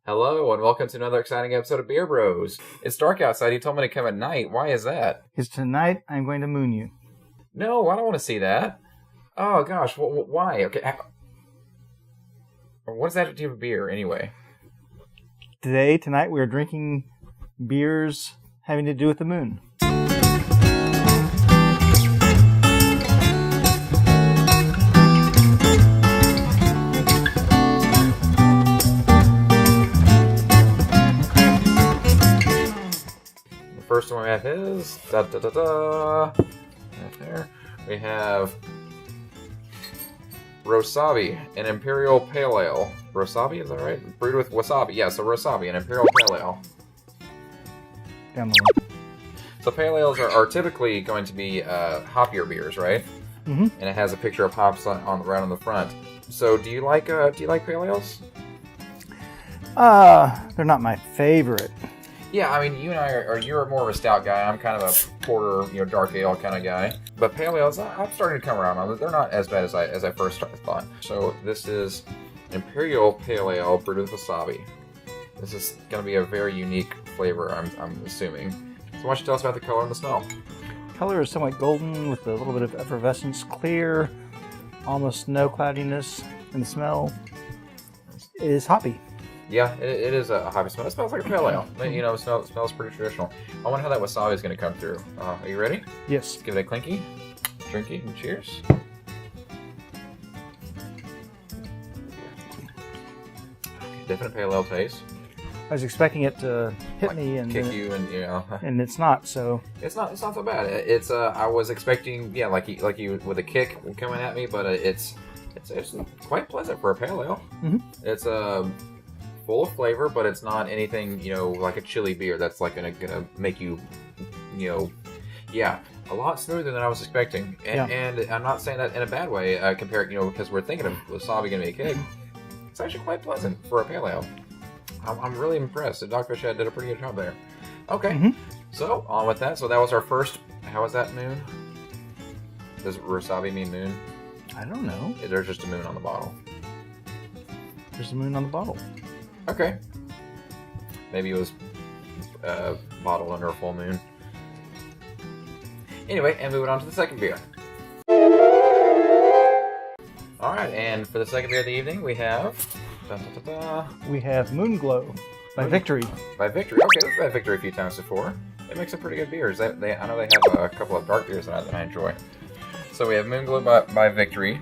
Hello, and welcome to another exciting episode of Beer Bros. It's dark outside. You told me to come at night. Why is that? Because tonight I'm going to moon you. No, I don't want to see that. Oh, gosh. Why? Okay. What does that have to do with beer, anyway? Tonight, we are drinking beers having to do with the moon. First one we have is right there. We have Robe, an Imperial Pale Ale. Robe, is that right? Brewed with wasabi. Yeah, so Robe, an Imperial Pale Ale. Down the line. So pale ales are typically going to be hoppier beers, right? Mm-hmm. And it has a picture of hops right on the front. So do you like pale ales? They're not my favorite. Yeah, I mean, you and I you're more of a stout guy. I'm kind of a porter, dark ale kind of guy. But pale ales, I'm starting to come around on. They're not as bad as I first thought. So this is Imperial Pale Ale brewed with wasabi. This is going to be a very unique flavor, I'm assuming. So why don't you tell us about the color and the smell? Color is somewhat golden with a little bit of effervescence, clear, almost no cloudiness, and the smell is hoppy. Yeah, it is a hoppy smell. It smells like a pale ale. It smells pretty traditional. I wonder how that wasabi is going to come through. Are you ready? Yes. Let's give it a clinky, drinky, and cheers. Definite pale ale taste. I was expecting it to hit me and kick you, and it's not. So it's not so bad. It's I was expecting like you with a kick coming at me, but it's quite pleasant for a pale ale. Mm-hmm. It's full of flavor, but it's not anything, like a chili beer that's like gonna make you, a lot smoother than I was expecting. And I'm not saying that in a bad way, compared, because we're thinking of wasabi gonna be a kick. It's actually quite pleasant for a pale ale. I'm really impressed. The Dogfish Head did a pretty good job there. Okay, mm-hmm. So on with that. So that was our first. How was that moon? Does wasabi mean moon? I don't know. There's just a moon on the bottle. There's a moon on the bottle. Okay. Maybe it was bottled under a full moon. Anyway, and moving on to the second beer. Alright, and for the second beer of the evening, we have... We have Moonglow by Victory. By Victory. Okay, we've had Victory a few times before. They make some pretty good beers. I know they have a couple of dark beers that I enjoy. So we have Moonglow by Victory.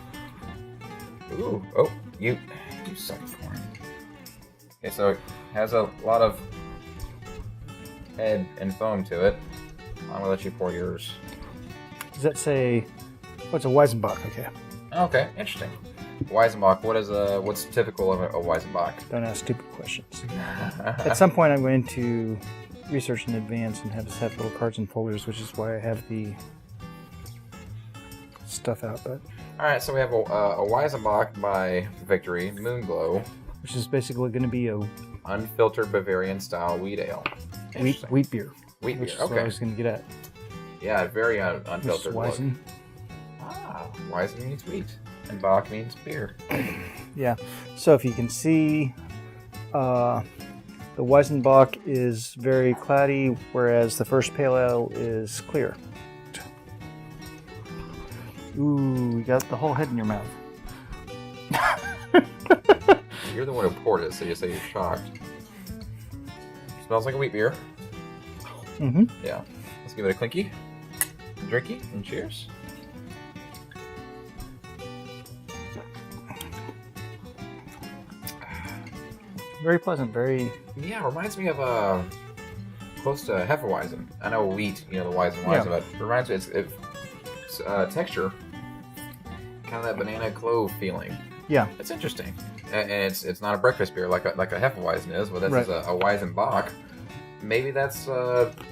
Ooh, oh, you suck corn. Okay, so it has a lot of head and foam to it. I'm gonna let you pour yours. Does that say? Oh, it's a Weizenbach. Okay. Okay, interesting. Weizenbach. What's typical of a Weizenbach? Don't ask stupid questions. At some point, I'm going to research in advance and have us have little cards and folders, which is why I have the stuff out. But all right, so we have a Weizenbach by Victory, Moonglow, which is basically going to be a unfiltered Bavarian style wheat ale. Wheat beer. Wheat beer. Which is Okay. what I was going to get at. Yeah, very unfiltered. Weizen. Weizen means wheat, and Bach means beer. Yeah. So if you can see, the Weizenbach is very cloudy, whereas the first pale ale is clear. Ooh, you got the whole head in your mouth. You're the one who poured it, so you say you're shocked. Smells like a wheat beer. Mm-hmm. Yeah. Let's give it a clinky, drinky, and cheers. Very pleasant, very... Yeah, reminds me of close to Hefeweizen. I know wheat, the Weizen, but it reminds me, it's texture, kind of that banana clove feeling. Yeah. It's interesting. And it's not a breakfast beer like a Hefeweizen is, but this is a Weizenbach. Maybe that's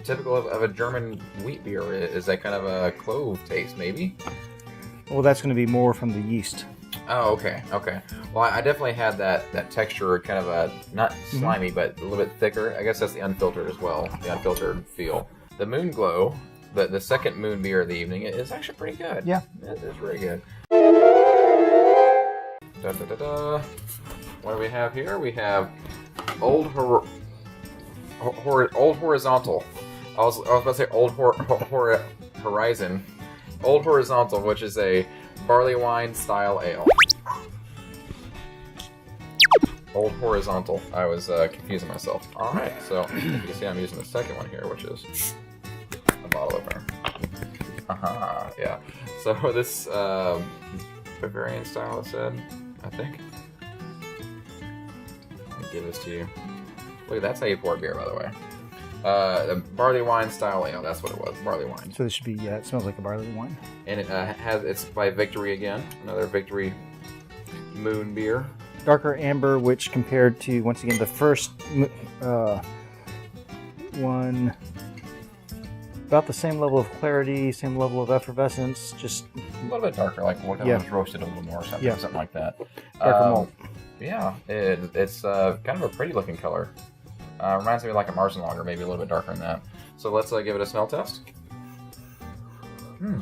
typical of a German wheat beer, is that kind of a clove taste, maybe? Well, that's going to be more from the yeast. Oh, okay. Well, I definitely had that texture, kind of a, not slimy, but a little bit thicker. I guess that's the unfiltered as well, the unfiltered feel. The Moonglow, the second moon beer of the evening, is actually pretty good. Yeah. It's really good. What do we have here? We have Old Horizontal. I was about to say Old Horizon. Old Horizontal, which is a barley wine style ale. Old Horizontal. I was confusing myself. All right, so you can see I'm using the second one here, which is a bottle opener. Yeah. So this Bavarian style, I said, I think. I'll give this to you. Look, that's how you pour beer, by the way. The barley wine style ale. That's what it was. Barley wine. So this should be. Yeah, it smells like a barley wine. And it's by Victory again. Another Victory Moon beer. Darker amber, which compared to, once again, the first one, about the same level of clarity, same level of effervescence, just a little bit darker, like what was roasted a little more, or something, something like that. Darker malt. Yeah, it's kind of a pretty looking color. Reminds me of like a Marzen Lager, maybe a little bit darker than that. So let's give it a smell test. Do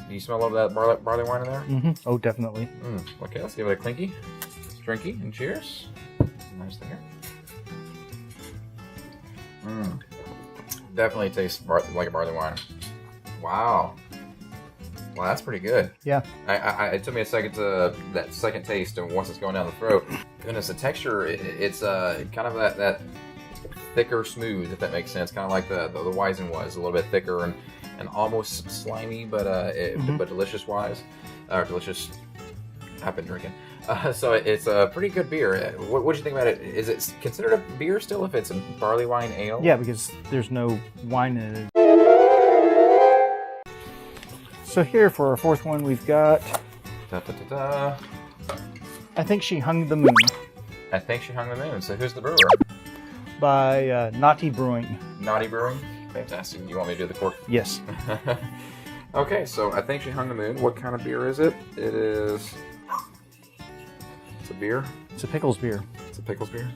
you smell a little of that barley wine in there? Mm-hmm. Oh, definitely. Okay, let's give it a clinky. Drinky, and cheers. Nice to hear. Definitely tastes like a barley wine. Wow. Well, that's pretty good. Yeah. It took me a second to that second taste, and once it's going down the throat, goodness, the texture, it's kind of that thicker smooth, if that makes sense. Kind of like the Weizen was, a little bit thicker and almost slimy, but delicious wise, delicious. I've been drinking. So it's a pretty good beer. What do you think about it? Is it considered a beer still if it's a barley wine ale? Yeah, because there's no wine in it. So here for our fourth one, we've got. I think She Hung the Moon. I think She Hung the Moon. So who's the brewer? By Naughty Brewing. Naughty Brewing? Fantastic. You want me to do the cork? Yes. Okay, so I think She Hung the Moon. What kind of beer is it? It is. It's a beer. It's a pickles beer. It's a pickles beer.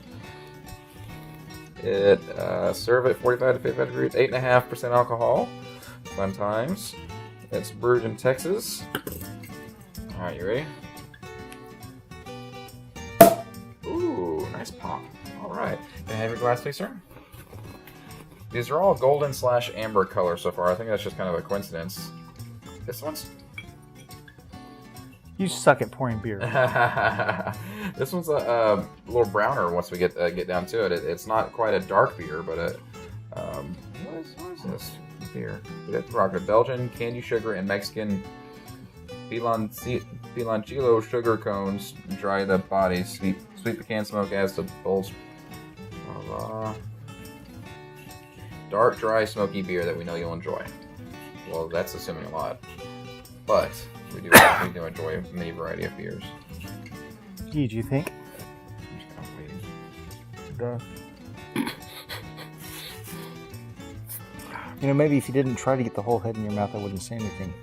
It serve at 45 to 55 degrees, 8.5% alcohol. Fun times. It's brewed in Texas. All right, you ready? Ooh, nice pop. All right. Can I have your glass, please, sir? These are all golden / amber color so far. I think that's just kind of a coincidence. This one's... You suck at pouring beer. This one's a little browner once we get down to it. It's not quite a dark beer, but what is this beer? It's Belgian candy sugar and Mexican piloncillo sugar cones dry the body. Sweet pecan smoke adds to bowls. Dark, dry, smoky beer that we know you'll enjoy. Well, that's assuming a lot, but we do enjoy many variety of beers. Do you think? I'm just kind of waiting. You know, maybe if you didn't try to get the whole head in your mouth, I wouldn't say anything.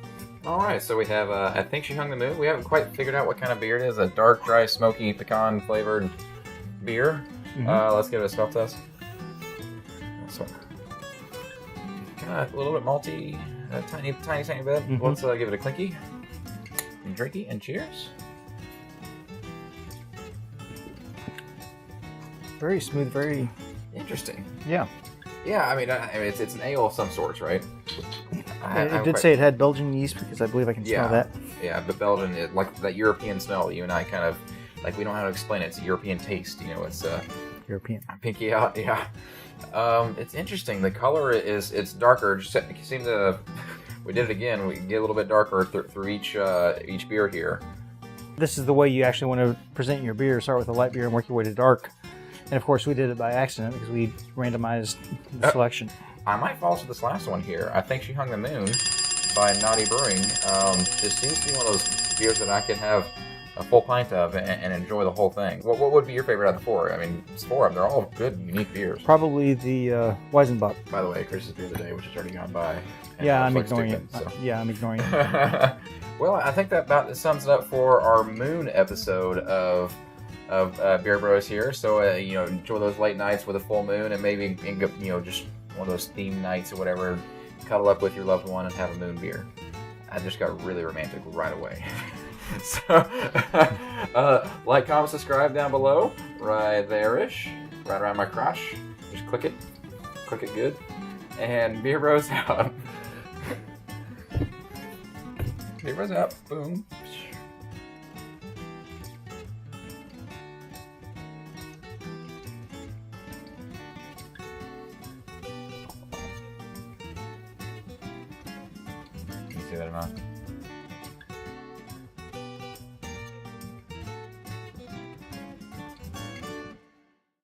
All right, so we have I think She Hung the Moon. We haven't quite figured out what kind of beer it is. A dark, dry, smoky, pecan flavored beer. Mm-hmm. Let's give it a smell test. So, kind of a little bit malty, tiny bit. Mm-hmm. Let's give it a clinky, and drinky, and cheers. Very smooth, very interesting. Yeah. Yeah, I mean, it's an ale of some sorts, right? It did say it had Belgian yeast because I believe I can smell that. Yeah, but Belgian, like that European smell. You and I kind of like we don't know how to explain it. It's a European taste. You know, it's European. Pinky out. Yeah. It's interesting. The color it's darker. Just seem to. We did it again. We get a little bit darker through each beer here. This is the way you actually want to present your beer. Start with a light beer and work your way to dark. And of course, we did it by accident because we randomized the selection. I might fall to this last one here. I think She Hung the Moon by Naughty Brewing. This seems to be one of those beers that I could have a full pint of and enjoy the whole thing. What would be your favorite out of the four? I mean, it's four of them. They're all good, unique beers. Probably the Weizenbach. By the way, Chris's beer of the day, which has already gone by. Yeah, I'm ignoring it. Yeah, I'm ignoring it. Well, I think that about sums it up for our Moon episode of Beer Bros here. So enjoy those late nights with a full moon, and maybe just one of those theme nights or whatever. Cuddle up with your loved one and have a moon beer. I just got really romantic right away. So, like, comment, subscribe down below, right there-ish. right around my crotch. Just click it good, and beer bros out. Beer bros out. Boom. Can you see that or not?